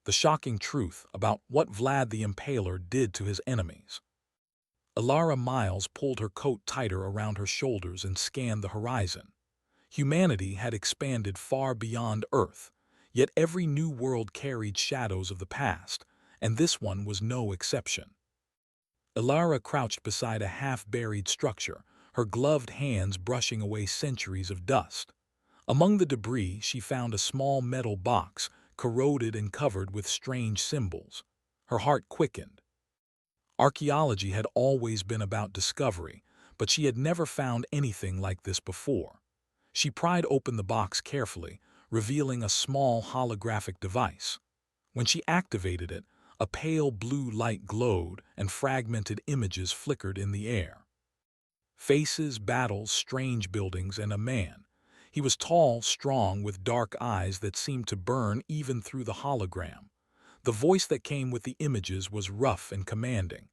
the shocking truth about what Vlad the Impaler did to his enemies. Alara Miles pulled her coat tighter around her shoulders and scanned the horizon. Humanity had expanded far beyond Earth, yet every new world carried shadows of the past, and this one was no exception. Alara crouched beside a half-buried structure, her gloved hands brushing away centuries of dust. Among the debris, she found a small metal box, corroded and covered with strange symbols. Her heart quickened. Archaeology had always been about discovery, but she had never found anything like this before. She pried open the box carefully, revealing a small holographic device. When she activated it, a pale blue light glowed and fragmented images flickered in the air. Faces, battles, strange buildings, and a man. He was tall, strong, with dark eyes that seemed to burn even through the hologram. The voice that came with the images was rough and commanding.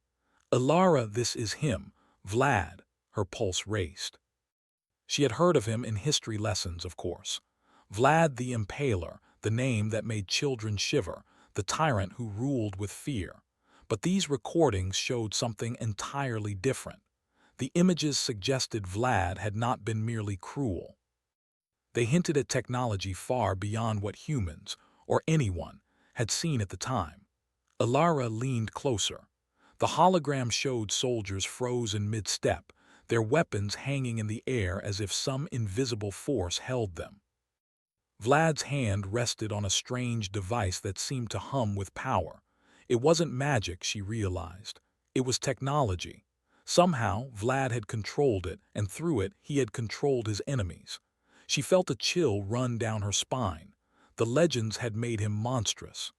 "Alara, this is him, Vlad." Her pulse raced. She had heard of him in history lessons, of course. Vlad the Impaler, the name that made children shiver, the tyrant who ruled with fear. But these recordings showed something entirely different. The images suggested Vlad had not been merely cruel. They hinted at technology far beyond what humans, or anyone, had seen at the time. Alara leaned closer. The hologram showed soldiers frozen mid-step, their weapons hanging in the air as if some invisible force held them. Vlad's hand rested on a strange device that seemed to hum with power. It wasn't magic, she realized. It was technology. Somehow, Vlad had controlled it, and through it, he had controlled his enemies. She felt a chill run down her spine. The legends had made him monstrous.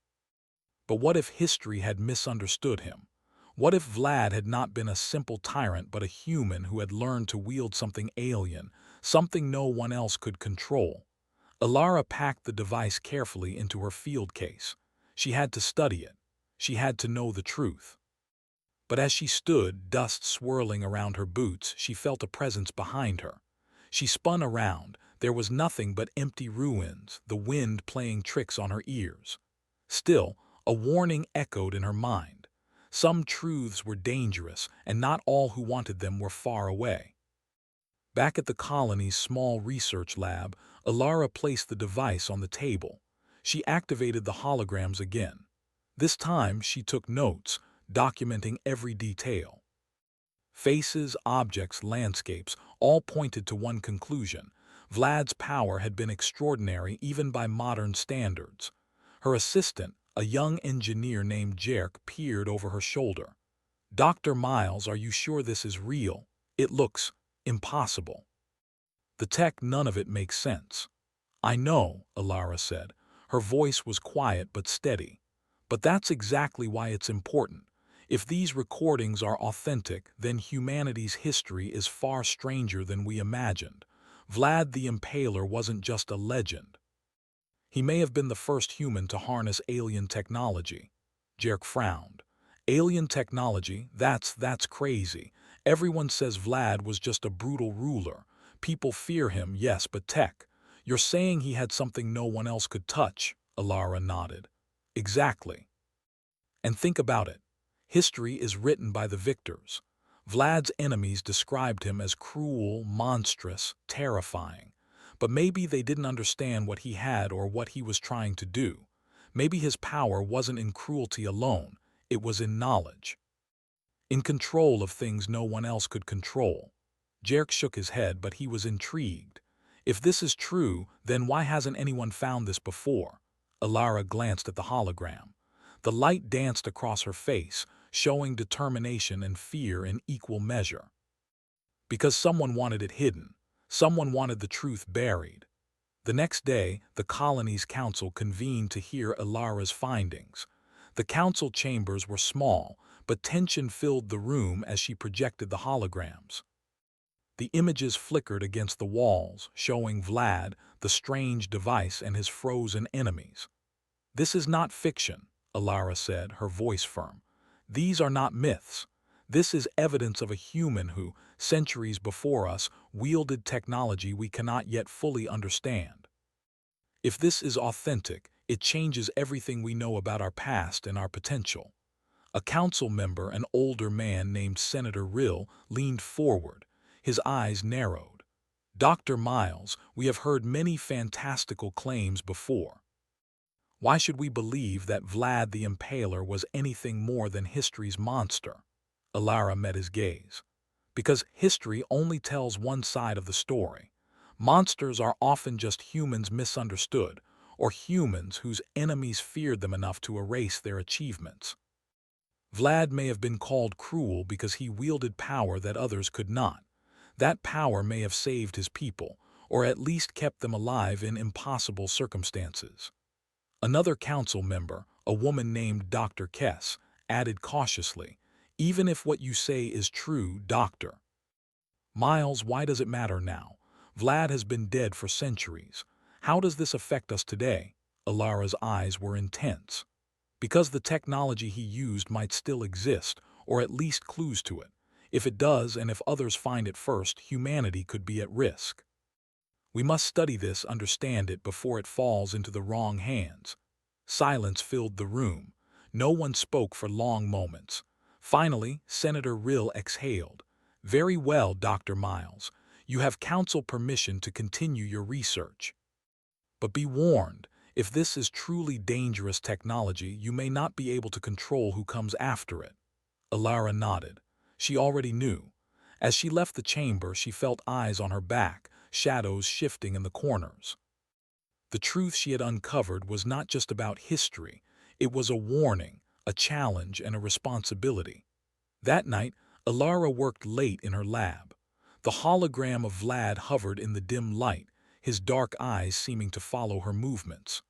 But what if history had misunderstood him? What if Vlad had not been a simple tyrant but a human who had learned to wield something alien, something no one else could control? Alara packed the device carefully into her field case. She had to study it. She had to know the truth. But as she stood, dust swirling around her boots, she felt a presence behind her. She spun around. There was nothing but empty ruins, the wind playing tricks on her ears. Still, a warning echoed in her mind. Some truths were dangerous, and not all who wanted them were far away. Back at the colony's small research lab, Alara placed the device on the table. She activated the holograms again. This time, she took notes, documenting every detail. Faces, objects, landscapes, all pointed to one conclusion. Vlad's power had been extraordinary even by modern standards. Her assistant, a young engineer named Jerk, peered over her shoulder. "Dr. Miles, are you sure this is real? It looks impossible." "The tech, none of it makes sense." "I know," Alara said. Her voice was quiet but steady. "But that's exactly why it's important. If these recordings are authentic, then humanity's history is far stranger than we imagined. Vlad the Impaler wasn't just a legend. He may have been the first human to harness alien technology." Jerk frowned. "Alien technology? That's crazy. Everyone says Vlad was just a brutal ruler. People fear him, yes, but tech. You're saying he had something no one else could touch?" Alara nodded. "Exactly. And think about it. History is written by the victors. Vlad's enemies described him as cruel, monstrous, terrifying. But maybe they didn't understand what he had or what he was trying to do. Maybe his power wasn't in cruelty alone, it was in knowledge. In control of things no one else could control." Jerk shook his head, but he was intrigued. "If this is true, then why hasn't anyone found this before?" Alara glanced at the hologram. The light danced across her face, showing determination and fear in equal measure. "Because someone wanted it hidden. Someone wanted the truth buried." The next day, the colony's council convened to hear Alara's findings. The council chambers were small, but tension filled the room as she projected the holograms. The images flickered against the walls, showing Vlad, the strange device, and his frozen enemies. "This is not fiction," Alara said, her voice firm. "These are not myths. This is evidence of a human who, centuries before us, wielded technology we cannot yet fully understand. If this is authentic, It changes everything we know about our past and our potential. A council member, an older man named Senator Rill, leaned forward, his eyes narrowed. Dr. Miles, we have heard many fantastical claims before. Why should we believe that Vlad the Impaler was anything more than history's monster? Alara met his gaze. Because history only tells one side of the story. Monsters are often just humans misunderstood, or humans whose enemies feared them enough to erase their achievements. Vlad may have been called cruel because he wielded power that others could not. That power may have saved his people, or at least kept them alive in impossible circumstances. Another council member, a woman named Dr. Kess, added cautiously, "Even if what you say is true, Doctor. Miles, why does it matter now? Vlad has been dead for centuries. How does this affect us today?" Alara's eyes were intense. Because the technology he used might still exist, or at least clues to it. If it does, and if others find it first, humanity could be at risk. We must study this, understand it, before it falls into the wrong hands. Silence filled the room. No one spoke for long moments. Finally, Senator Rill exhaled. "Very well, Dr. Miles. You have council permission to continue your research. But be warned, if this is truly dangerous technology, you may not be able to control who comes after it." Alara nodded. She already knew. As she left the chamber, she felt eyes on her back, shadows shifting in the corners. The truth she had uncovered was not just about history. It was a warning, a challenge, and a responsibility. That night, Alara worked late in her lab. The hologram of Vlad hovered in the dim light, his dark eyes seeming to follow her movements.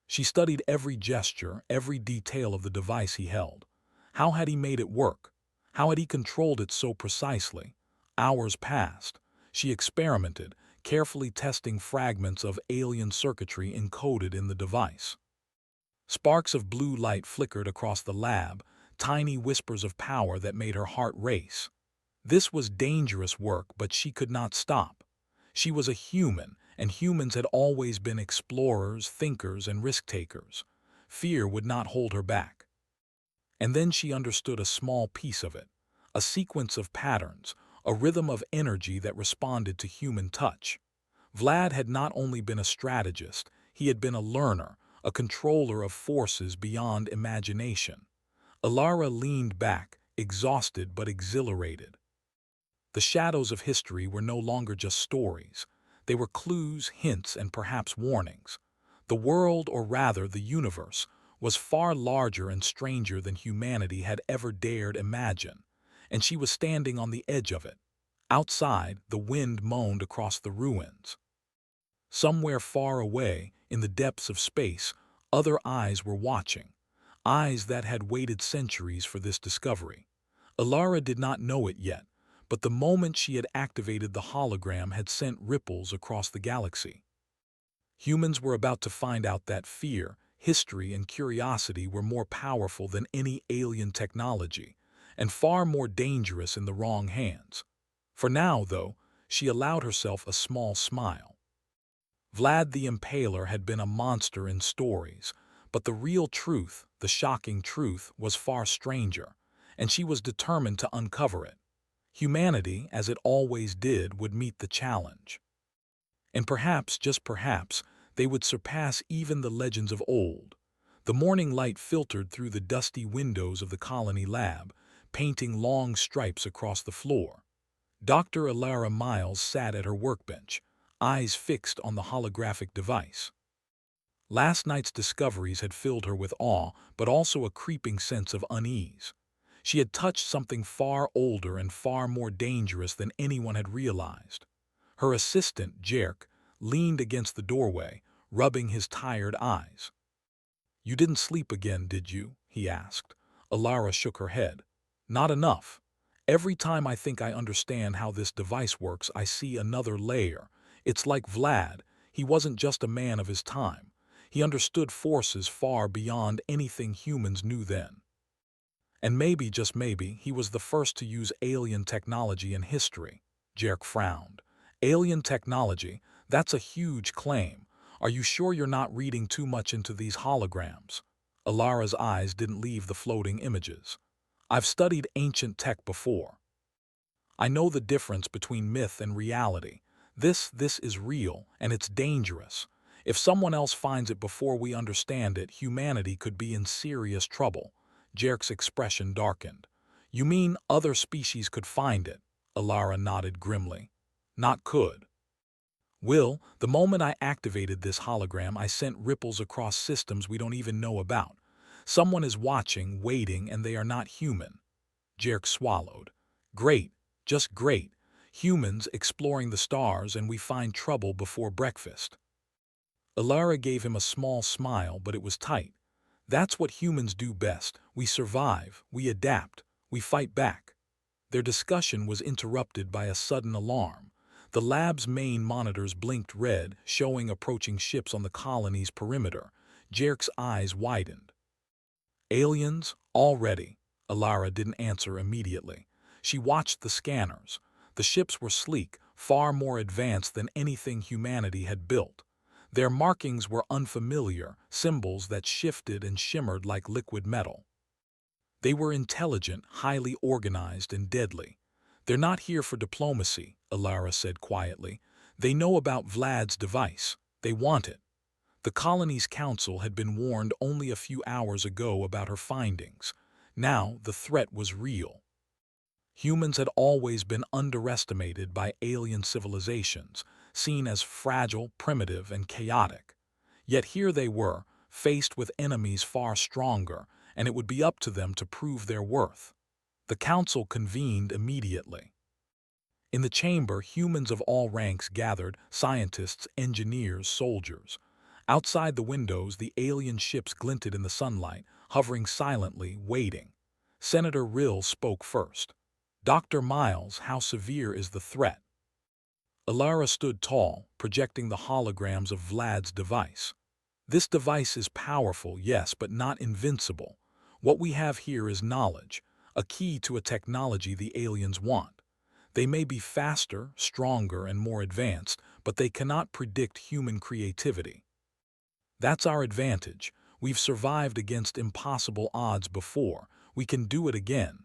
She studied every gesture, every detail of the device he held. How had he made it work? How had he controlled it so precisely? Hours passed. She experimented, carefully testing fragments of alien circuitry encoded in the device. Sparks of blue light flickered across the lab, tiny whispers of power that made her heart race. This was dangerous work, but she could not stop. She was a human, and humans had always been explorers, thinkers, and risk-takers. Fear would not hold her back. And then she understood a small piece of it, a sequence of patterns, a rhythm of energy that responded to human touch. Vlad had not only been a strategist, he had been a learner, a controller of forces beyond imagination. Alara leaned back, exhausted but exhilarated. The shadows of history were no longer just stories. They were clues, hints, and perhaps warnings. The world, or rather the universe, was far larger and stranger than humanity had ever dared imagine, and she was standing on the edge of it. Outside, the wind moaned across the ruins. Somewhere far away, in the depths of space, other eyes were watching, eyes that had waited centuries for this discovery. Alara did not know it yet, but the moment she had activated the hologram had sent ripples across the galaxy. Humans were about to find out that fear, history, and curiosity were more powerful than any alien technology, and far more dangerous in the wrong hands. For now, though, she allowed herself a small smile. Vlad the Impaler had been a monster in stories, but the real truth, the shocking truth, was far stranger, and she was determined to uncover it. Humanity, as it always did, would meet the challenge. And perhaps, just perhaps, they would surpass even the legends of old. The morning light filtered through the dusty windows of the colony lab, painting long stripes across the floor. Dr. Alara Miles sat at her workbench, eyes fixed on the holographic device. Last night's discoveries had filled her with awe, but also a creeping sense of unease. She had touched something far older and far more dangerous than anyone had realized. Her assistant, Jerk, leaned against the doorway, rubbing his tired eyes. "You didn't sleep again, did you?" he asked. Alara shook her head. "Not enough. Every time I think I understand how this device works, I see another layer. It's like Vlad. He wasn't just a man of his time. He understood forces far beyond anything humans knew then. And maybe, just maybe, he was the first to use alien technology in history." Jerk frowned. "Alien technology? That's a huge claim. Are you sure you're not reading too much into these holograms? Alara's eyes didn't leave the floating images. I've studied ancient tech before. I know the difference between myth and reality. This is real, and it's dangerous. If someone else finds it before we understand it, humanity could be in serious trouble. Jerk's expression darkened. You mean other species could find it? Alara nodded grimly. Not could. Will, the moment I activated this hologram, I sent ripples across systems we don't even know about. Someone is watching, waiting, and they are not human. Jerk swallowed. Great, just great. Humans exploring the stars and we find trouble before breakfast. Alara gave him a small smile, but it was tight. That's what humans do best. We survive, we adapt, we fight back. Their discussion was interrupted by a sudden alarm. The lab's main monitors blinked red, showing approaching ships on the colony's perimeter. Jerk's eyes widened. Aliens? Already. Alara didn't answer immediately. She watched the scanners. The ships were sleek, far more advanced than anything humanity had built. Their markings were unfamiliar, symbols that shifted and shimmered like liquid metal. They were intelligent, highly organized, and deadly. They're not here for diplomacy, Alara said quietly. They know about Vlad's device. They want it. The colony's council had been warned only a few hours ago about her findings. Now the threat was real. Humans had always been underestimated by alien civilizations, seen as fragile, primitive, and chaotic. Yet here they were, faced with enemies far stronger, and it would be up to them to prove their worth. The council convened immediately. In the chamber, humans of all ranks gathered, scientists, engineers, soldiers. Outside the windows, the alien ships glinted in the sunlight, hovering silently, waiting. Senator Rill spoke first. Dr. Miles, how severe is the threat? Alara stood tall, projecting the holograms of Vlad's device. This device is powerful, yes, but not invincible. What we have here is knowledge, a key to a technology the aliens want. They may be faster, stronger, and more advanced, but they cannot predict human creativity. That's our advantage. We've survived against impossible odds before. We can do it again.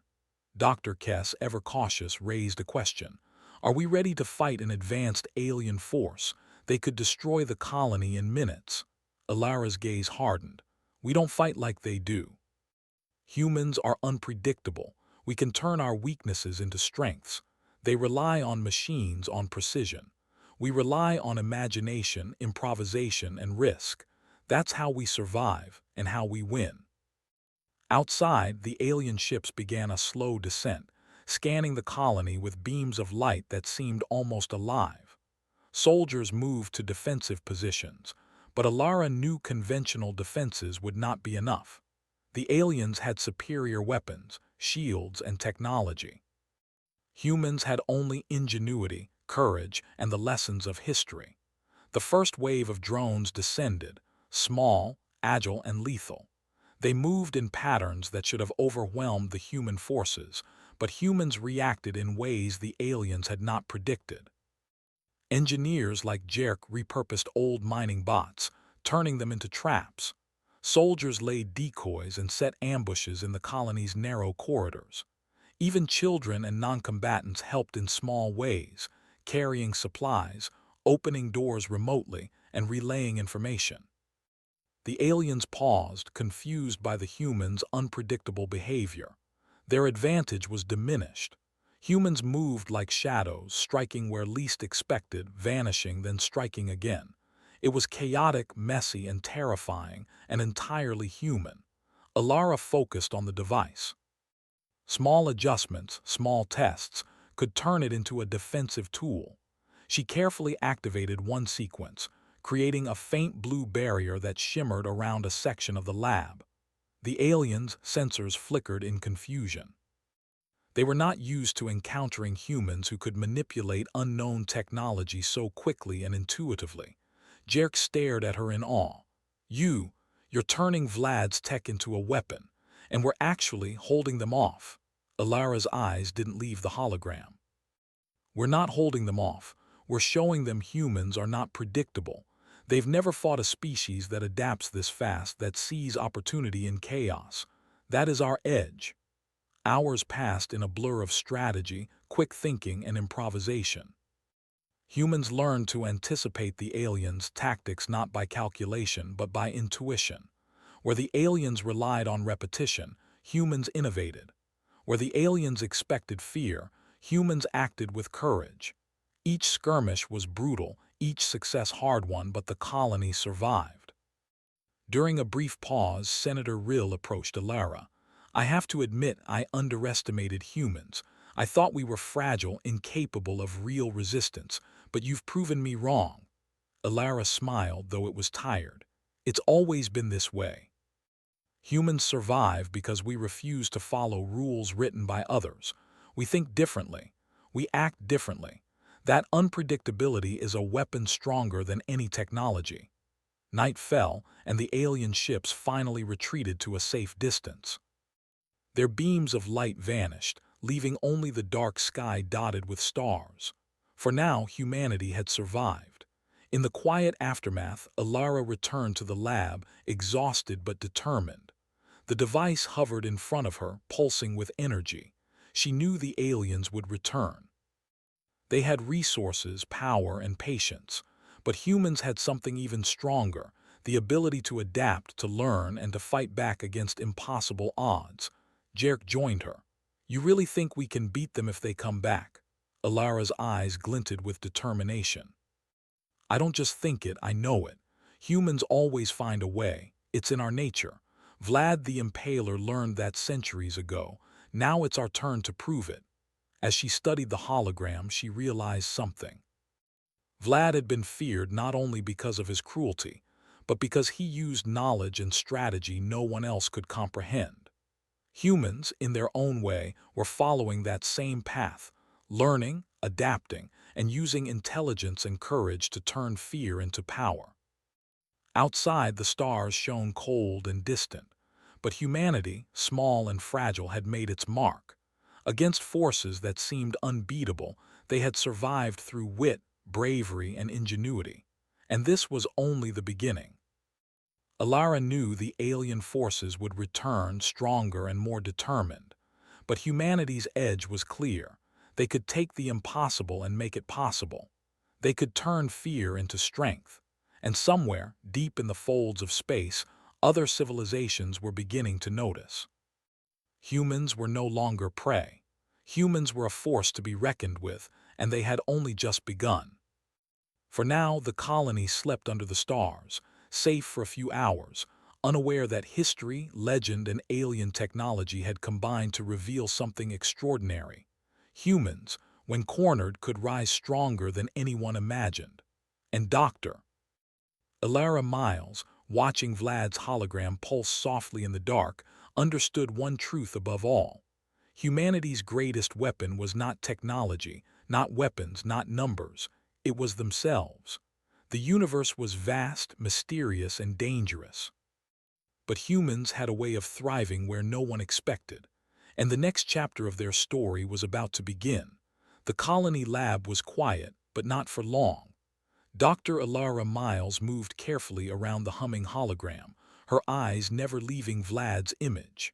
Dr. Kess, ever cautious, raised a question. Are we ready to fight an advanced alien force? They could destroy the colony in minutes. Alara's gaze hardened. We don't fight like they do. Humans are unpredictable. We can turn our weaknesses into strengths. They rely on machines, on precision. We rely on imagination, improvisation, and risk. That's how we survive and how we win. Outside, the alien ships began a slow descent, scanning the colony with beams of light that seemed almost alive. Soldiers moved to defensive positions, but Alara knew conventional defenses would not be enough. The aliens had superior weapons, shields, and technology. Humans had only ingenuity, courage, and the lessons of history. The first wave of drones descended, small, agile, and lethal. They moved in patterns that should have overwhelmed the human forces, but humans reacted in ways the aliens had not predicted. Engineers like Jerk repurposed old mining bots, turning them into traps. Soldiers laid decoys and set ambushes in the colony's narrow corridors. Even children and non-combatants helped in small ways, carrying supplies, opening doors remotely, and relaying information. The aliens paused, confused by the humans' unpredictable behavior. Their advantage was diminished. Humans moved like shadows, striking where least expected, vanishing, then striking again. It was chaotic, messy, and terrifying, and entirely human. Alara focused on the device. Small adjustments, small tests, could turn it into a defensive tool. She carefully activated one sequence, creating a faint blue barrier that shimmered around a section of the lab. The aliens' sensors flickered in confusion. They were not used to encountering humans who could manipulate unknown technology so quickly and intuitively. Jerk stared at her in awe. You're turning Vlad's tech into a weapon, and we're actually holding them off. Alara's eyes didn't leave the hologram. We're not holding them off. We're showing them humans are not predictable. They've never fought a species that adapts this fast, that sees opportunity in chaos. That is our edge. Hours passed in a blur of strategy, quick thinking, and improvisation. Humans learned to anticipate the aliens' tactics not by calculation but by intuition. Where the aliens relied on repetition, humans innovated. Where the aliens expected fear, humans acted with courage. Each skirmish was brutal, each success hard-won, but the colony survived. During a brief pause, Senator Rill approached Alara. "I have to admit I underestimated humans. I thought we were fragile, incapable of real resistance, but you've proven me wrong." Alara smiled, though it was tired. "It's always been this way. Humans survive because we refuse to follow rules written by others. We think differently. We act differently. That unpredictability is a weapon stronger than any technology." Night fell, and the alien ships finally retreated to a safe distance. Their beams of light vanished, leaving only the dark sky dotted with stars. For now, humanity had survived. In the quiet aftermath, Alara returned to the lab, exhausted but determined. The device hovered in front of her, pulsing with energy. She knew the aliens would return. They had resources, power, and patience. But humans had something even stronger, the ability to adapt, to learn, and to fight back against impossible odds. Jerk joined her. "You really think we can beat them if they come back?" Alara's eyes glinted with determination. "I don't just think it, I know it. Humans always find a way. It's in our nature. Vlad the Impaler learned that centuries ago. Now it's our turn to prove it." As she studied the hologram, she realized something. Vlad had been feared not only because of his cruelty, but because he used knowledge and strategy no one else could comprehend. Humans, in their own way, were following that same path, learning, adapting, and using intelligence and courage to turn fear into power. Outside, the stars shone cold and distant, but humanity, small and fragile, had made its mark. Against forces that seemed unbeatable, they had survived through wit, bravery, and ingenuity. And this was only the beginning. Alara knew the alien forces would return stronger and more determined. But humanity's edge was clear. They could take the impossible and make it possible. They could turn fear into strength. And somewhere, deep in the folds of space, other civilizations were beginning to notice. Humans were no longer prey. Humans were a force to be reckoned with, and they had only just begun. For now, the colony slept under the stars, safe for a few hours, unaware that history, legend, and alien technology had combined to reveal something extraordinary. Humans, when cornered, could rise stronger than anyone imagined. And Dr. Alara Miles, watching Vlad's hologram pulse softly in the dark, understood one truth above all. Humanity's greatest weapon was not technology, not weapons, not numbers. It was themselves. The universe was vast, mysterious, and dangerous. But humans had a way of thriving where no one expected. And the next chapter of their story was about to begin. The colony lab was quiet, but not for long. Dr. Alara Miles moved carefully around the humming hologram, her eyes never leaving Vlad's image.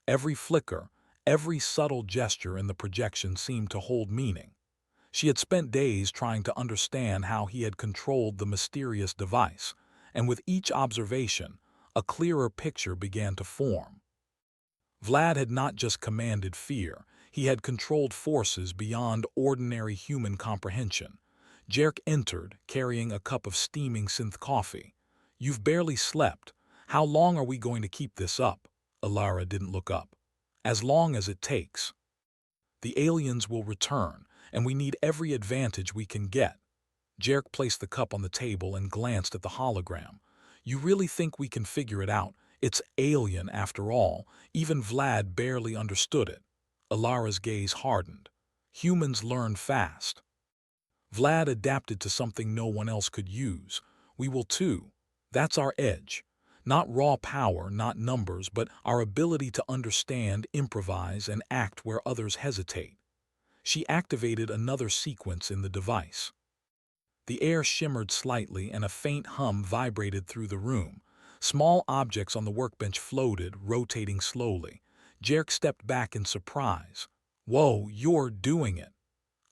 Every flicker, every subtle gesture in the projection seemed to hold meaning. She had spent days trying to understand how he had controlled the mysterious device, and with each observation, a clearer picture began to form. Vlad had not just commanded fear, he had controlled forces beyond ordinary human comprehension. Jerk entered, carrying a cup of steaming synth coffee. "You've barely slept. How long are we going to keep this up?" Alara didn't look up. "As long as it takes. The aliens will return, and we need every advantage we can get." Jerk placed the cup on the table and glanced at the hologram. "You really think we can figure it out? It's alien after all." Even Vlad barely understood it. Alara's gaze hardened. "Humans learn fast. Vlad adapted to something no one else could use. We will too. That's our edge. Not raw power, not numbers, but our ability to understand, improvise, and act where others hesitate." She activated another sequence in the device. The air shimmered slightly and a faint hum vibrated through the room. Small objects on the workbench floated, rotating slowly. Jerk stepped back in surprise. "Whoa, you're doing it."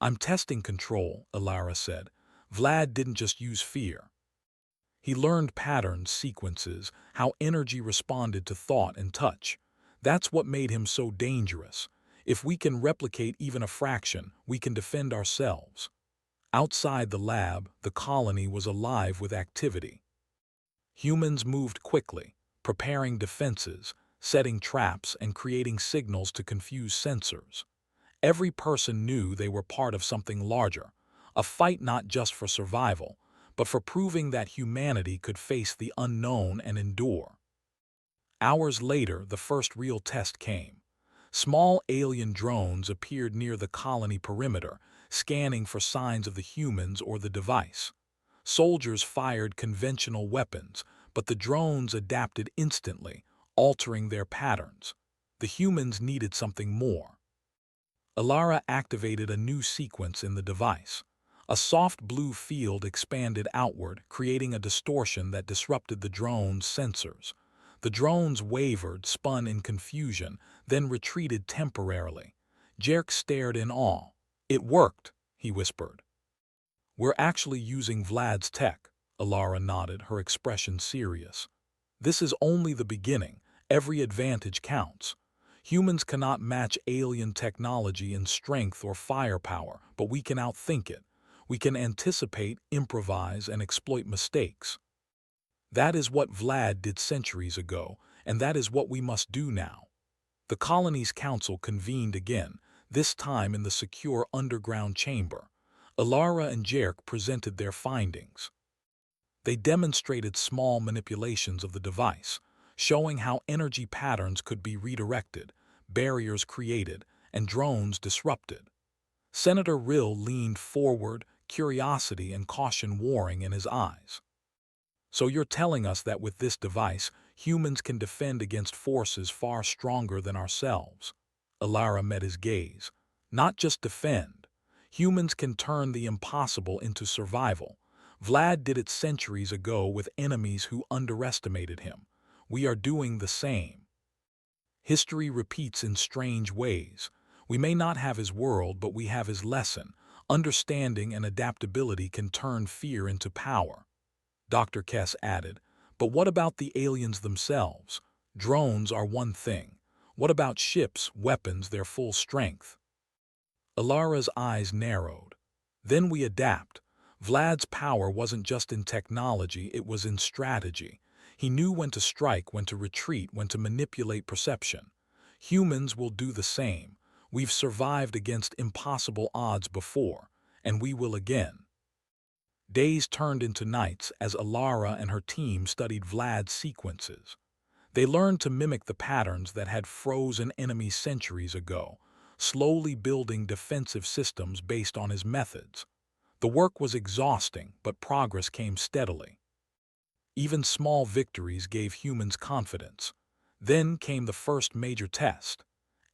"I'm testing control," Alara said. Vlad didn't just use fear. He learned patterns, sequences, how energy responded to thought and touch. That's what made him so dangerous. If we can replicate even a fraction, we can defend ourselves. Outside the lab, the colony was alive with activity. Humans moved quickly, preparing defenses, setting traps, and creating signals to confuse sensors. Every person knew they were part of something larger, a fight not just for survival, but for proving that humanity could face the unknown and endure. Hours later, the first real test came. Small alien drones appeared near the colony perimeter, scanning for signs of the humans or the device. Soldiers fired conventional weapons, but the drones adapted instantly, altering their patterns. The humans needed something more. Alara activated a new sequence in the device. A soft blue field expanded outward, creating a distortion that disrupted the drone's sensors. The drones wavered, spun in confusion, then retreated temporarily. Jerk stared in awe. "It worked," he whispered. "We're actually using Vlad's tech," Alara nodded, her expression serious. "This is only the beginning. Every advantage counts. Humans cannot match alien technology in strength or firepower, but we can outthink it. We can anticipate, improvise, and exploit mistakes. That is what Vlad did centuries ago, and that is what we must do now." The colony's council convened again, this time in the secure underground chamber. Alara and Jerk presented their findings. They demonstrated small manipulations of the device, showing how energy patterns could be redirected, barriers created, and drones disrupted. Senator Rill leaned forward, curiosity and caution warring in his eyes. "So you're telling us that with this device, humans can defend against forces far stronger than ourselves?" Alara met his gaze. "Not just defend. Humans can turn the impossible into survival. Vlad did it centuries ago with enemies who underestimated him. We are doing the same. History repeats in strange ways. We may not have his world, but we have his lesson. Understanding and adaptability can turn fear into power." Dr. Kess added, "But what about the aliens themselves? Drones are one thing. What about ships, weapons, their full strength?" Alara's eyes narrowed. "Then we adapt. Vlad's power wasn't just in technology, it was in strategy. He knew when to strike, when to retreat, when to manipulate perception. Humans will do the same. We've survived against impossible odds before, and we will again." Days turned into nights as Alara and her team studied Vlad's sequences. They learned to mimic the patterns that had frozen enemies centuries ago, slowly building defensive systems based on his methods. The work was exhausting, but progress came steadily. Even small victories gave humans confidence. Then came the first major test.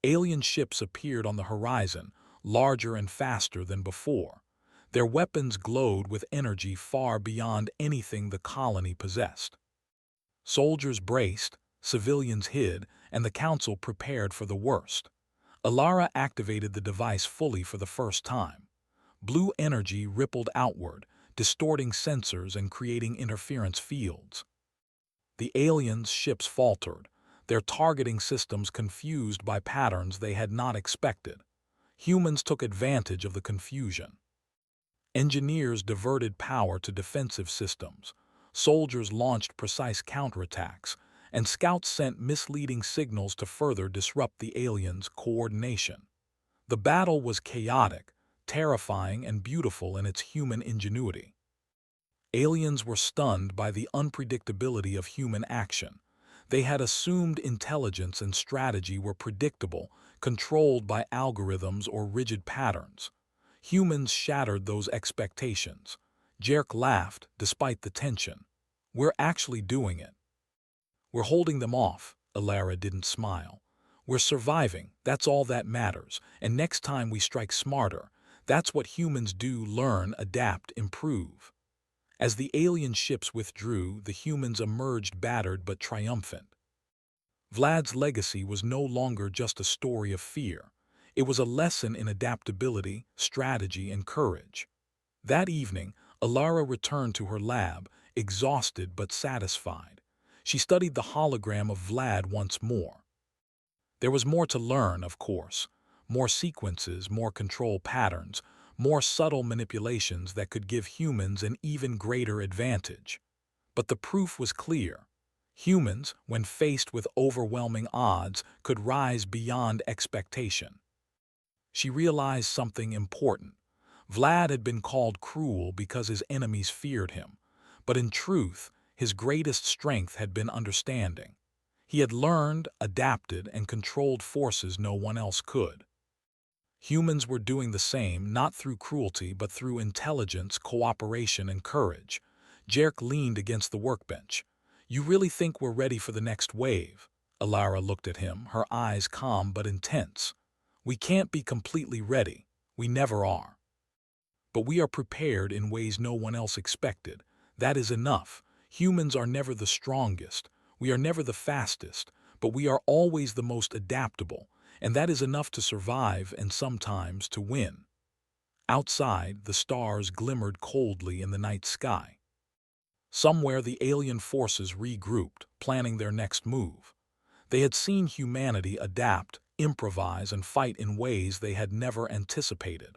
Alien ships appeared on the horizon, larger and faster than before. Their weapons glowed with energy far beyond anything the colony possessed. Soldiers braced, civilians hid, and the council prepared for the worst. Alara activated the device fully for the first time. Blue energy rippled outward, distorting sensors and creating interference fields. The aliens' ships faltered, their targeting systems confused by patterns they had not expected. Humans took advantage of the confusion. Engineers diverted power to defensive systems. Soldiers launched precise counterattacks, and scouts sent misleading signals to further disrupt the aliens' coordination. The battle was chaotic, terrifying, and beautiful in its human ingenuity. Aliens were stunned by the unpredictability of human action. They had assumed intelligence and strategy were predictable, controlled by algorithms or rigid patterns. Humans shattered those expectations. Jerk laughed, despite the tension. "We're actually doing it. We're holding them off." Alara didn't smile. "We're surviving, that's all that matters, and next time we strike smarter. That's what humans do: learn, adapt, improve. As the alien ships withdrew, the humans emerged battered but triumphant. Vlad's legacy was no longer just a story of fear. It was a lesson in adaptability, strategy, and courage. That evening, Alara returned to her lab, exhausted but satisfied. She studied the hologram of Vlad once more. There was more to learn, of course. More sequences, more control patterns, more subtle manipulations that could give humans an even greater advantage. But the proof was clear. Humans, when faced with overwhelming odds, could rise beyond expectation. She realized something important. Vlad had been called cruel because his enemies feared him, but in truth, his greatest strength had been understanding. He had learned, adapted, and controlled forces no one else could. Humans were doing the same, not through cruelty, but through intelligence, cooperation, and courage. Jerk leaned against the workbench. "You really think we're ready for the next wave?" Alara looked at him, her eyes calm but intense. "We can't be completely ready. We never are. But we are prepared in ways no one else expected. That is enough. Humans are never the strongest. We are never the fastest, but we are always the most adaptable, and that is enough to survive and sometimes to win." Outside, the stars glimmered coldly in the night sky. Somewhere the alien forces regrouped, planning their next move. They had seen humanity adapt, improvise, and fight in ways they had never anticipated.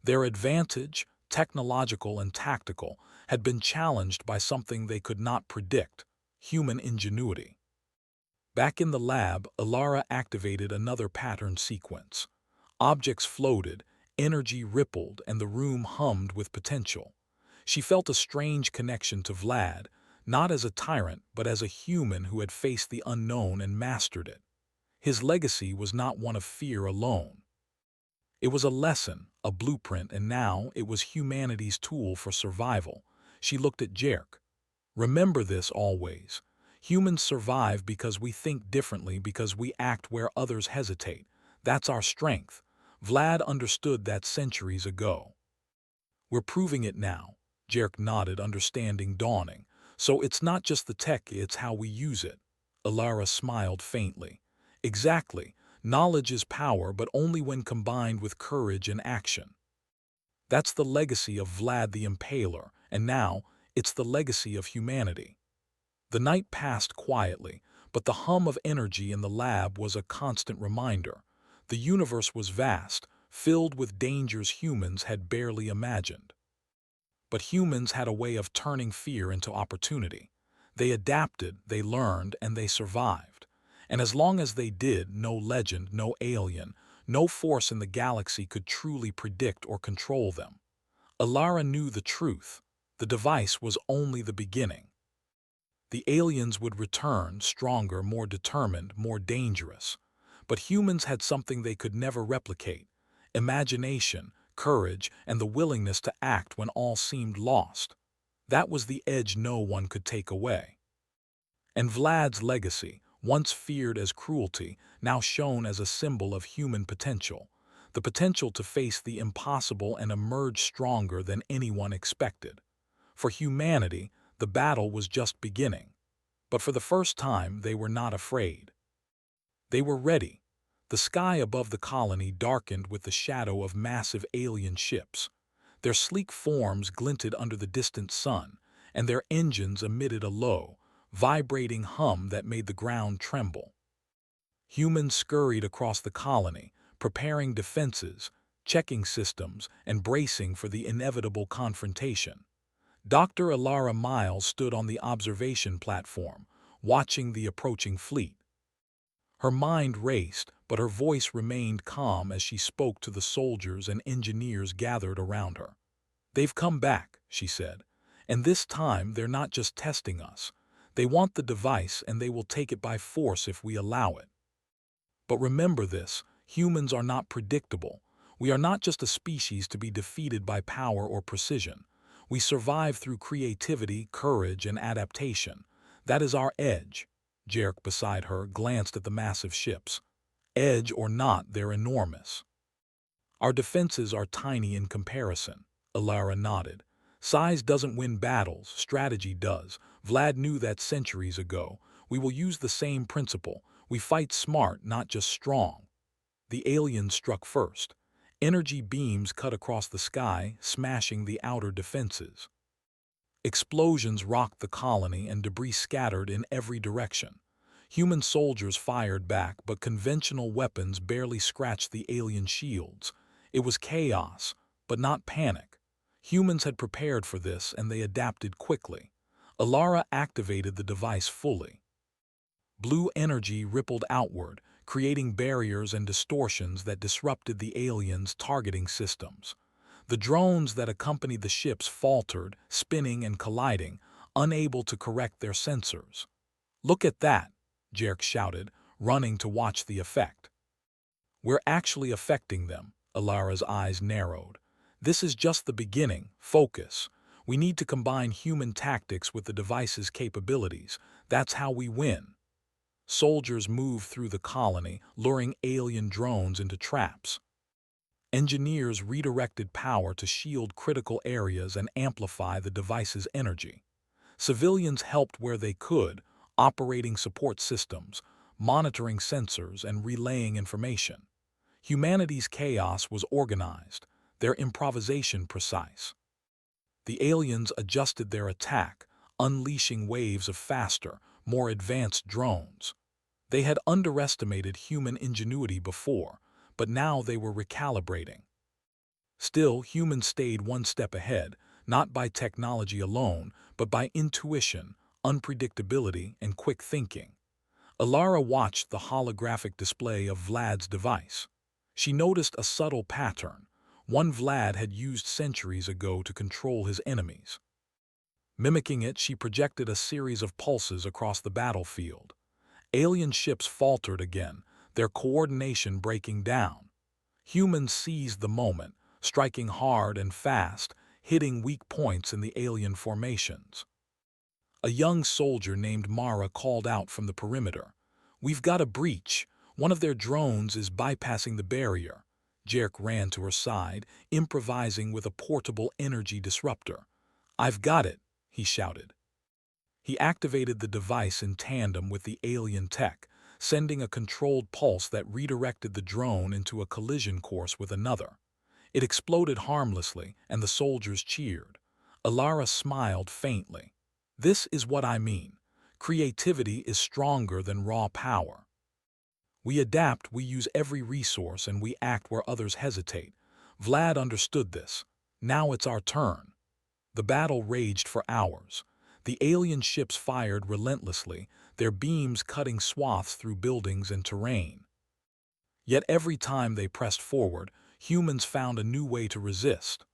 Their advantage, technological and tactical, had been challenged by something they could not predict: human ingenuity. Back in the lab, Alara activated another pattern sequence. Objects floated, energy rippled, and the room hummed with potential. She felt a strange connection to Vlad, not as a tyrant, but as a human who had faced the unknown and mastered it. His legacy was not one of fear alone. It was a lesson, a blueprint, and now it was humanity's tool for survival. She looked at Jerk. "Remember this always. Humans survive because we think differently, because we act where others hesitate. That's our strength." Vlad understood that centuries ago. "We're proving it now." Jerk nodded, understanding dawning. "So it's not just the tech, it's how we use it." Alara smiled faintly. "Exactly. Knowledge is power, but only when combined with courage and action. That's the legacy of Vlad the Impaler, and now it's the legacy of humanity." The night passed quietly, but the hum of energy in the lab was a constant reminder. The universe was vast, filled with dangers humans had barely imagined. But humans had a way of turning fear into opportunity. They adapted, they learned, and they survived. And as long as they did, no legend, no alien, no force in the galaxy could truly predict or control them. Alara knew the truth. The device was only the beginning. The aliens would return, stronger, more determined, more dangerous. But humans had something they could never replicate: imagination, courage, and the willingness to act when all seemed lost. That was the edge no one could take away. And Vlad's legacy, once feared as cruelty, now shone as a symbol of human potential. The potential to face the impossible and emerge stronger than anyone expected. For humanity, the battle was just beginning. But for the first time, they were not afraid. They were ready. The sky above the colony darkened with the shadow of massive alien ships. Their sleek forms glinted under the distant sun, and their engines emitted a low, vibrating hum that made the ground tremble. Humans scurried across the colony, preparing defenses, checking systems, and bracing for the inevitable confrontation. Dr. Alara Miles stood on the observation platform, watching the approaching fleet. Her mind raced, but her voice remained calm as she spoke to the soldiers and engineers gathered around her. "They've come back," she said, "and this time they're not just testing us. They want the device, and they will take it by force if we allow it. But remember this: humans are not predictable. We are not just a species to be defeated by power or precision. We survive through creativity, courage, and adaptation. That is our edge." Jerk, beside her, glanced at the massive ships. "Edge or not, they're enormous. Our defenses are tiny in comparison. Alara nodded. Size doesn't win battles, strategy does. Vlad knew that centuries ago. We will use the same principle. We fight smart, not just strong. The aliens struck first. Energy beams cut across the sky, smashing the outer defenses. Explosions rocked the colony and debris scattered in every direction. Human soldiers fired back, but conventional weapons barely scratched the alien shields. It was chaos, but not panic. Humans had prepared for this, and they adapted quickly. Alara activated the device fully. Blue energy rippled outward, creating barriers and distortions that disrupted the aliens' targeting systems. The drones that accompanied the ships faltered, spinning and colliding, unable to correct their sensors. "Look at that," Jerk shouted, running to watch the effect. "We're actually affecting them." Alara's eyes narrowed. "This is just the beginning. Focus. We need to combine human tactics with the device's capabilities. That's how we win." Soldiers moved through the colony, luring alien drones into traps. Engineers redirected power to shield critical areas and amplify the device's energy. Civilians helped where they could, operating support systems, monitoring sensors, and relaying information. Humanity's chaos was organized, their improvisation precise. The aliens adjusted their attack, unleashing waves of faster, more advanced drones. They had underestimated human ingenuity before, but now they were recalibrating. Still, humans stayed one step ahead, not by technology alone, but by intuition, unpredictability, and quick thinking. Alara watched the holographic display of Vlad's device. She noticed a subtle pattern, one Vlad had used centuries ago to control his enemies. Mimicking it, she projected a series of pulses across the battlefield. Alien ships faltered again, their coordination breaking down. Humans seized the moment, striking hard and fast, hitting weak points in the alien formations. A young soldier named Mara called out from the perimeter. "We've got a breach. One of their drones is bypassing the barrier." Jerk ran to her side, improvising with a portable energy disruptor. "I've got it," he shouted. He activated the device in tandem with the alien tech, sending a controlled pulse that redirected the drone into a collision course with another. It exploded harmlessly, and the soldiers cheered. Alara smiled faintly. "This is what I mean. Creativity is stronger than raw power. We adapt, we use every resource, and we act where others hesitate." Vlad understood this. Now it's our turn. The battle raged for hours. The alien ships fired relentlessly, their beams cutting swaths through buildings and terrain. Yet every time they pressed forward, humans found a new way to resist.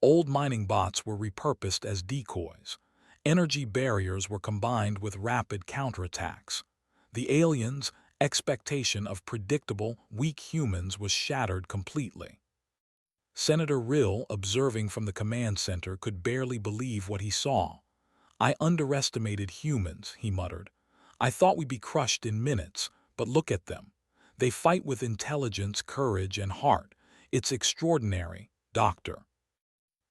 Old mining bots were repurposed as decoys. Energy barriers were combined with rapid counterattacks. The aliens' expectation of predictable, weak humans was shattered completely. Senator Rill, observing from the command center, could barely believe what he saw. "I underestimated humans," he muttered. "I thought we'd be crushed in minutes, but look at them. They fight with intelligence, courage, and heart. It's extraordinary, Doctor."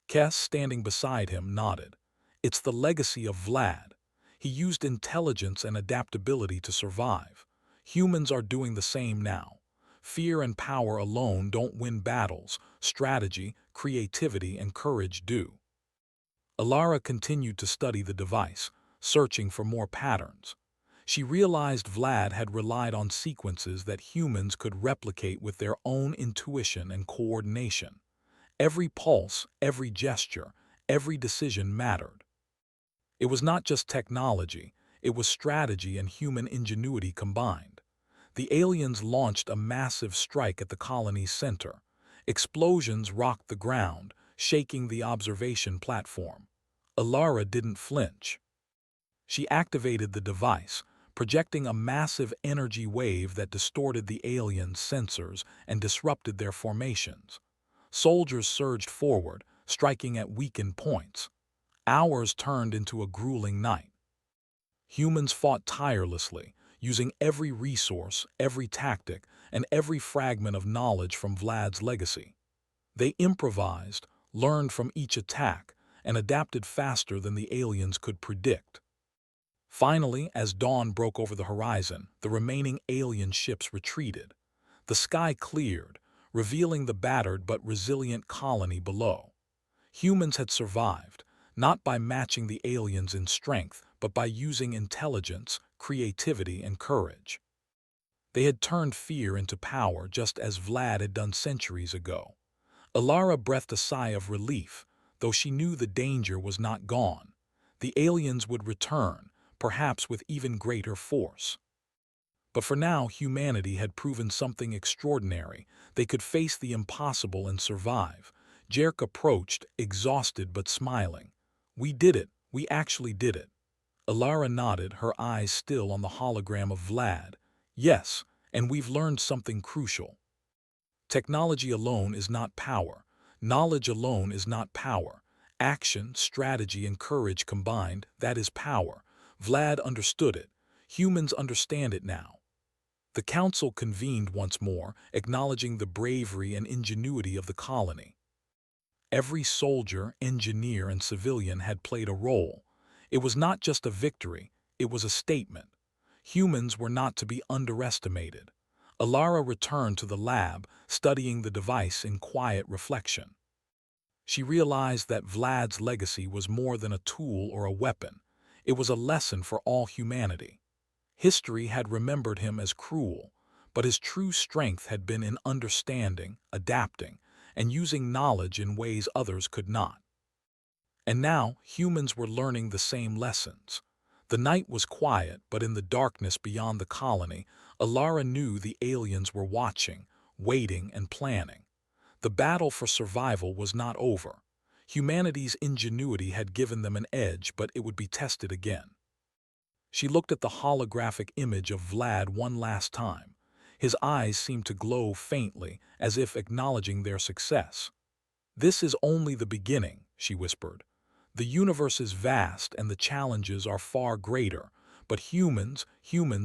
Kess, standing beside him, nodded. "It's the legacy of Vlad. He used intelligence and adaptability to survive. Humans are doing the same now. Fear and power alone don't win battles. Strategy, creativity, and courage do." Alara continued to study the device, searching for more patterns. She realized Vlad had relied on sequences that humans could replicate with their own intuition and coordination. Every pulse, every gesture, every decision mattered. It was not just technology, it was strategy and human ingenuity combined. The aliens launched a massive strike at the colony's center. Explosions rocked the ground, shaking the observation platform. Alara didn't flinch. She activated the device, projecting a massive energy wave that distorted the aliens' sensors and disrupted their formations. Soldiers surged forward, striking at weakened points. Hours turned into a grueling night. Humans fought tirelessly, using every resource, every tactic, and every fragment of knowledge from Vlad's legacy. They improvised, learned from each attack, and adapted faster than the aliens could predict. Finally, as dawn broke over the horizon, the remaining alien ships retreated. The sky cleared, revealing the battered but resilient colony below. Humans had survived, not by matching the aliens in strength, but by using intelligence, creativity, and courage. They had turned fear into power just as Vlad had done centuries ago. Alara breathed a sigh of relief, though she knew the danger was not gone. The aliens would return, perhaps with even greater force. But for now, humanity had proven something extraordinary. They could face the impossible and survive. Jerk approached, exhausted but smiling. "We did it. We actually did it." Alara nodded, her eyes still on the hologram of Vlad. "Yes, and we've learned something crucial. Technology alone is not power. Knowledge alone is not power. Action, strategy, and courage combined, that is power." Vlad understood it. Humans understand it now. The council convened once more, acknowledging the bravery and ingenuity of the colony. Every soldier, engineer, and civilian had played a role. It was not just a victory, it was a statement. Humans were not to be underestimated. Alara returned to the lab, studying the device in quiet reflection. She realized that Vlad's legacy was more than a tool or a weapon. It was a lesson for all humanity. History had remembered him as cruel, but his true strength had been in understanding, adapting, and using knowledge in ways others could not. And now, humans were learning the same lessons. The night was quiet, but in the darkness beyond the colony, Alara knew the aliens were watching, waiting, and planning. The battle for survival was not over. Humanity's ingenuity had given them an edge, but it would be tested again. She looked at the holographic image of Vlad one last time. His eyes seemed to glow faintly, as if acknowledging their success. "This is only the beginning," she whispered. "The universe is vast and the challenges are far greater, but humans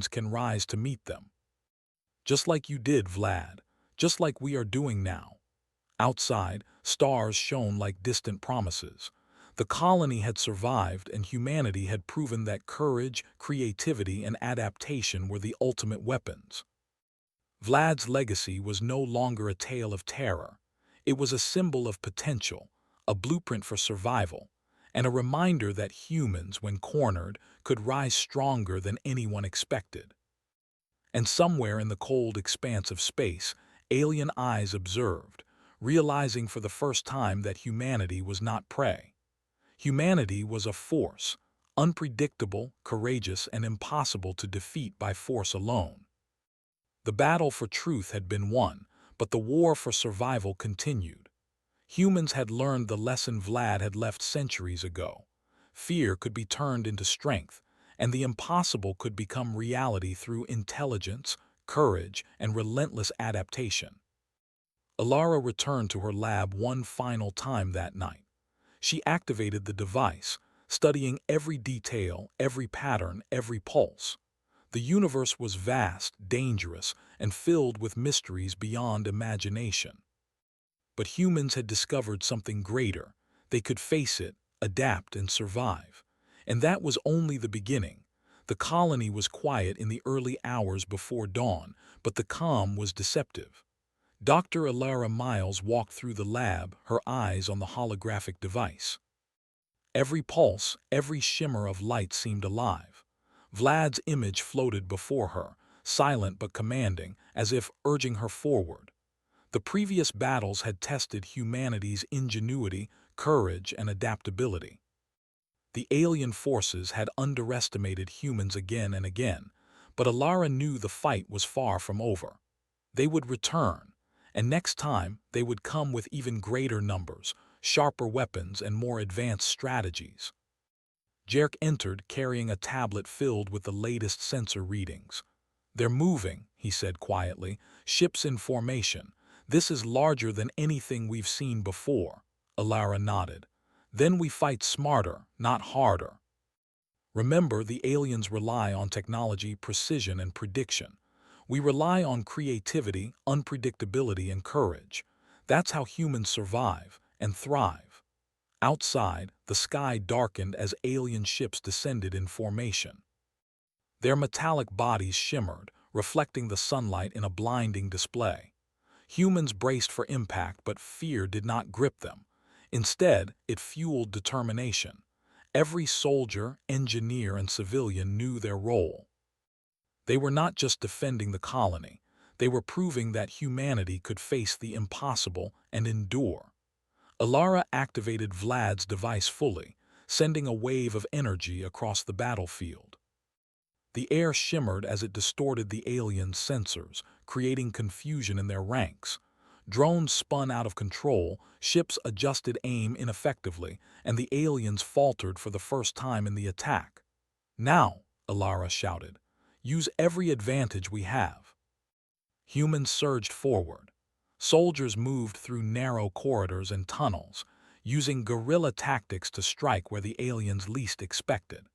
can rise to meet them. Just like you did, Vlad. Just like we are doing now." Outside, stars shone like distant promises. The colony had survived, and humanity had proven that courage, creativity, and adaptation were the ultimate weapons. Vlad's legacy was no longer a tale of terror. It was a symbol of potential, a blueprint for survival, and a reminder that humans, when cornered, could rise stronger than anyone expected. And somewhere in the cold expanse of space, alien eyes observed, realizing for the first time that humanity was not prey. Humanity was a force, unpredictable, courageous, and impossible to defeat by force alone. The battle for truth had been won, but the war for survival continued. Humans had learned the lesson Vlad had left centuries ago. Fear could be turned into strength, and the impossible could become reality through intelligence, courage, and relentless adaptation. Alara returned to her lab one final time that night. She activated the device, studying every detail, every pattern, every pulse. The universe was vast, dangerous, and filled with mysteries beyond imagination. But humans had discovered something greater. They could face it, adapt, and survive. And that was only the beginning. The colony was quiet in the early hours before dawn, but the calm was deceptive. Dr. Alara Miles walked through the lab, her eyes on the holographic device. Every pulse, every shimmer of light seemed alive. Vlad's image floated before her, silent but commanding, as if urging her forward. The previous battles had tested humanity's ingenuity, courage, and adaptability. The alien forces had underestimated humans again and again, but Alara knew the fight was far from over. They would return, and next time they would come with even greater numbers, sharper weapons, and more advanced strategies. Jerk entered, carrying a tablet filled with the latest sensor readings. "They're moving," he said quietly, "ships in formation. This is larger than anything we've seen before." Alara nodded. "Then we fight smarter, not harder. Remember, the aliens rely on technology, precision, and prediction. We rely on creativity, unpredictability, and courage. That's how humans survive and thrive. Outside, the sky darkened as alien ships descended in formation. Their metallic bodies shimmered, reflecting the sunlight in a blinding display. Humans braced for impact, but fear did not grip them. Instead, it fueled determination. Every soldier, engineer, and civilian knew their role. They were not just defending the colony, they were proving that humanity could face the impossible and endure. Alara activated Vlad's device fully, sending a wave of energy across the battlefield. The air shimmered as it distorted the aliens' sensors, creating confusion in their ranks. Drones spun out of control, ships adjusted aim ineffectively, and the aliens faltered for the first time in the attack. "Now," Alara shouted, "use every advantage we have." Humans surged forward. Soldiers moved through narrow corridors and tunnels, using guerrilla tactics to strike where the aliens least expected.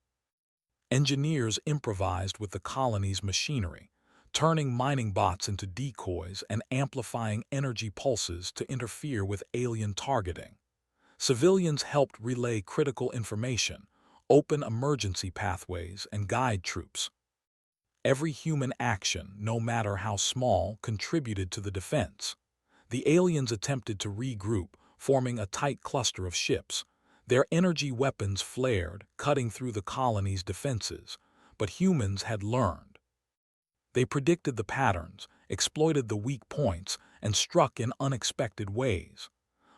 Engineers improvised with the colony's machinery, turning mining bots into decoys and amplifying energy pulses to interfere with alien targeting. Civilians helped relay critical information, open emergency pathways, and guide troops. Every human action, no matter how small, contributed to the defense. The aliens attempted to regroup, forming a tight cluster of ships. Their energy weapons flared, cutting through the colony's defenses, but humans had learned. They predicted the patterns, exploited the weak points, and struck in unexpected ways.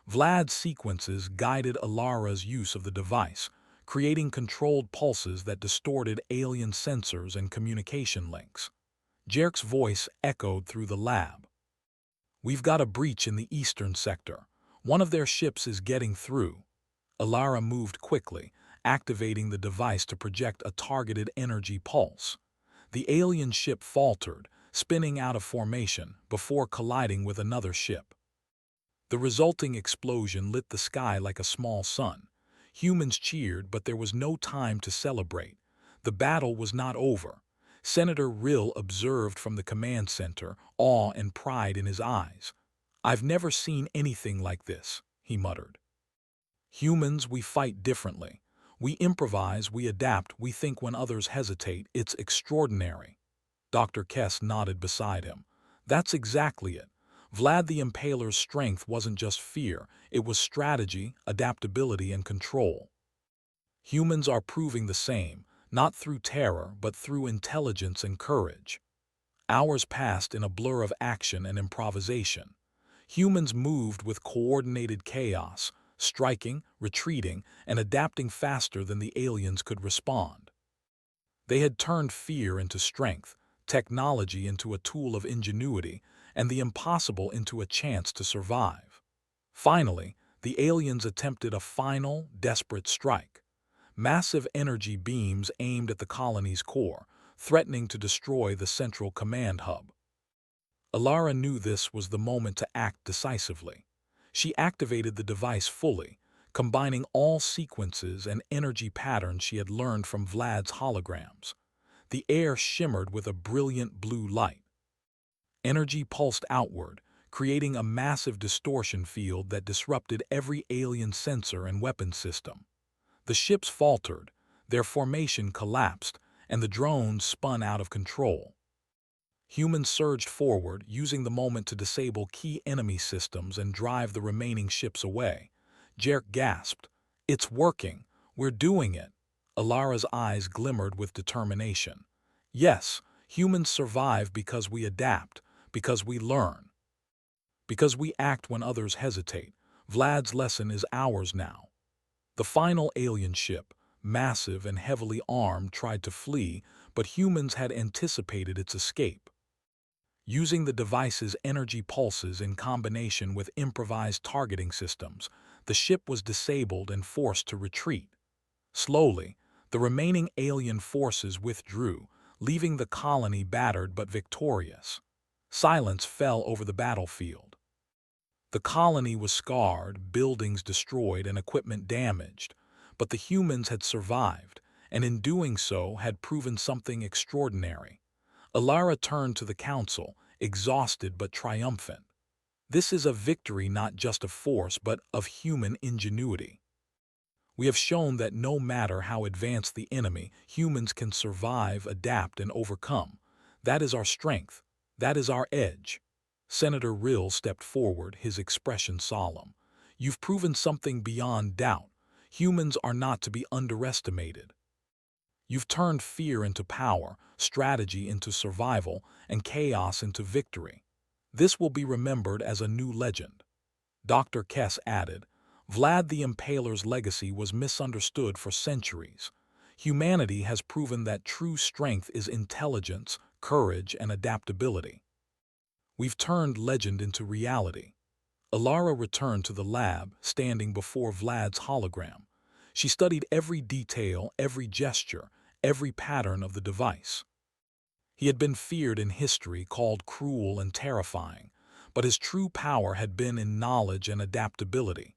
Vlad's sequences guided Alara's use of the device, creating controlled pulses that distorted alien sensors and communication links. Jerk's voice echoed through the lab. "We've got a breach in the eastern sector. One of their ships is getting through." Alara moved quickly, activating the device to project a targeted energy pulse. The alien ship faltered, spinning out of formation before colliding with another ship. The resulting explosion lit the sky like a small sun. Humans cheered, but there was no time to celebrate. The battle was not over. Senator Rill observed from the command center, awe and pride in his eyes. "I've never seen anything like this," he muttered. "Humans, we fight differently. We improvise, we adapt, we think when others hesitate. It's extraordinary." Dr. Kess nodded beside him. "That's exactly it. Vlad the Impaler's strength wasn't just fear, it was strategy, adaptability, and control. Humans are proving the same, not through terror, but through intelligence and courage." Hours passed in a blur of action and improvisation. Humans moved with coordinated chaos, striking, retreating, and adapting faster than the aliens could respond. They had turned fear into strength, technology into a tool of ingenuity, and the impossible into a chance to survive. Finally, the aliens attempted a final, desperate strike. Massive energy beams aimed at the colony's core, threatening to destroy the central command hub. Alara knew this was the moment to act decisively. She activated the device fully, combining all sequences and energy patterns she had learned from Vlad's holograms. The air shimmered with a brilliant blue light. Energy pulsed outward, creating a massive distortion field that disrupted every alien sensor and weapon system. The ships faltered, their formation collapsed, and the drones spun out of control. Humans surged forward, using the moment to disable key enemy systems and drive the remaining ships away. Jerk gasped, "It's working! We're doing it!" Alara's eyes glimmered with determination. "Yes, humans survive because we adapt, because we learn, because we act when others hesitate. Vlad's lesson is ours now." The final alien ship, massive and heavily armed, tried to flee, but humans had anticipated its escape. Using the device's energy pulses in combination with improvised targeting systems, the ship was disabled and forced to retreat. Slowly, the remaining alien forces withdrew, leaving the colony battered but victorious. Silence fell over the battlefield. The colony was scarred, buildings destroyed, and equipment damaged, but the humans had survived, and in doing so had proven something extraordinary. Alara turned to the council, exhausted but triumphant. This is a victory not just of force, but of human ingenuity. We have shown that no matter how advanced the enemy, humans can survive, adapt, and overcome. That is our strength. That is our edge. Senator Rill stepped forward, his expression solemn. You've proven something beyond doubt. Humans are not to be underestimated. You've turned fear into power, strategy into survival, and chaos into victory. This will be remembered as a new legend. Dr. Kess added, Vlad the Impaler's legacy was misunderstood for centuries. Humanity has proven that true strength is intelligence, courage, and adaptability. We've turned legend into reality. Alara returned to the lab, standing before Vlad's hologram. She studied every detail, every gesture, every pattern of the device. He had been feared in history, called cruel and terrifying, but his true power had been in knowledge and adaptability.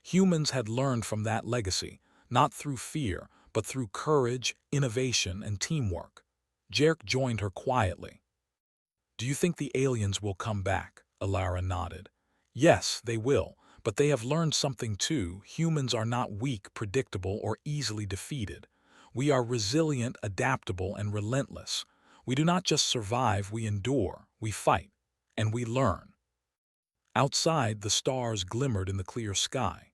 Humans had learned from that legacy, not through fear, but through courage, innovation, and teamwork. Jerk joined her quietly. Do you think the aliens will come back? Alara nodded. Yes, they will, but they have learned something too. Humans are not weak, predictable, or easily defeated. We are resilient, adaptable, and relentless. We do not just survive, we endure, we fight, and we learn. Outside, the stars glimmered in the clear sky.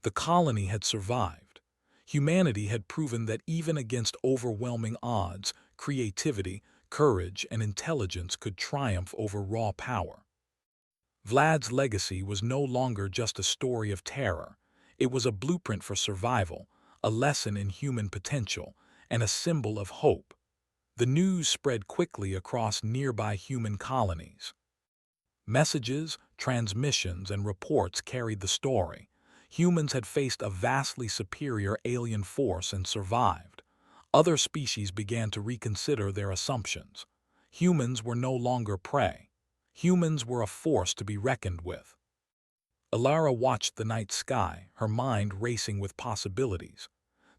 The colony had survived. Humanity had proven that even against overwhelming odds, creativity, courage, and intelligence could triumph over raw power. Vlad's legacy was no longer just a story of terror. It was a blueprint for survival, a lesson in human potential, and a symbol of hope. The news spread quickly across nearby human colonies. Messages, transmissions, and reports carried the story. Humans had faced a vastly superior alien force and survived. Other species began to reconsider their assumptions. Humans were no longer prey. Humans were a force to be reckoned with. Alara watched the night sky, her mind racing with possibilities.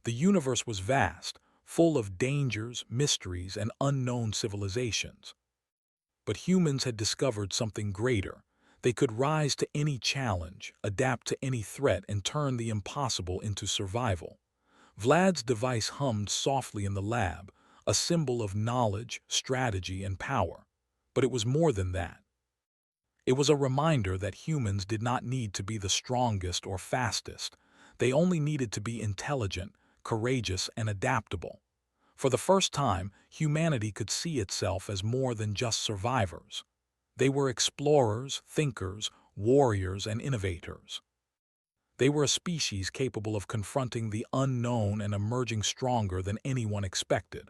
The universe was vast, full of dangers, mysteries, and unknown civilizations. But humans had discovered something greater. They could rise to any challenge, adapt to any threat, and turn the impossible into survival. Vlad's device hummed softly in the lab, a symbol of knowledge, strategy, and power. But it was more than that. It was a reminder that humans did not need to be the strongest or fastest. They only needed to be intelligent, courageous, and adaptable. For the first time, humanity could see itself as more than just survivors. They were explorers, thinkers, warriors, and innovators. They were a species capable of confronting the unknown and emerging stronger than anyone expected.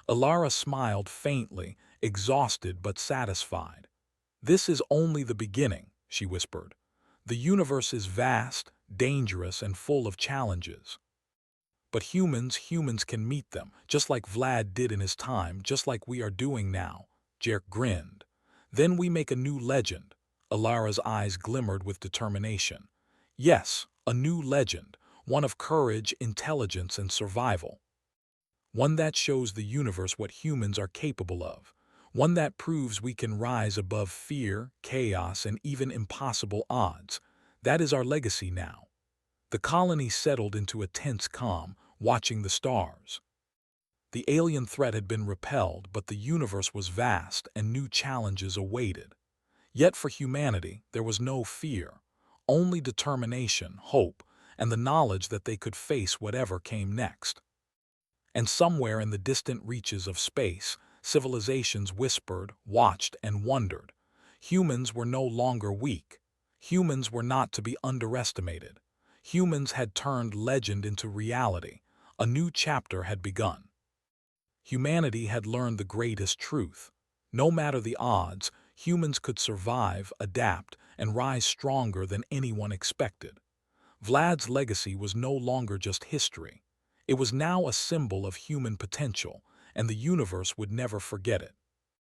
Alara smiled faintly, exhausted but satisfied. This is only the beginning, she whispered. The universe is vast, dangerous, and full of challenges. But humans can meet them, just like Vlad did in his time, just like we are doing now. Jerk grinned. Then we make a new legend. Alara's eyes glimmered with determination. Yes, a new legend, one of courage, intelligence, and survival. One that shows the universe what humans are capable of. One that proves we can rise above fear, chaos, and even impossible odds. That is our legacy now. The colony settled into a tense calm, watching the stars. The alien threat had been repelled, but the universe was vast and new challenges awaited. Yet for humanity, there was no fear, only determination, hope, and the knowledge that they could face whatever came next. And somewhere in the distant reaches of space, civilizations whispered, watched, and wondered. Humans were no longer weak. Humans were not to be underestimated. Humans had turned legend into reality. A new chapter had begun. Humanity had learned the greatest truth. No matter the odds, humans could survive, adapt, and rise stronger than anyone expected. Vlad's legacy was no longer just history. It was now a symbol of human potential, and the universe would never forget it.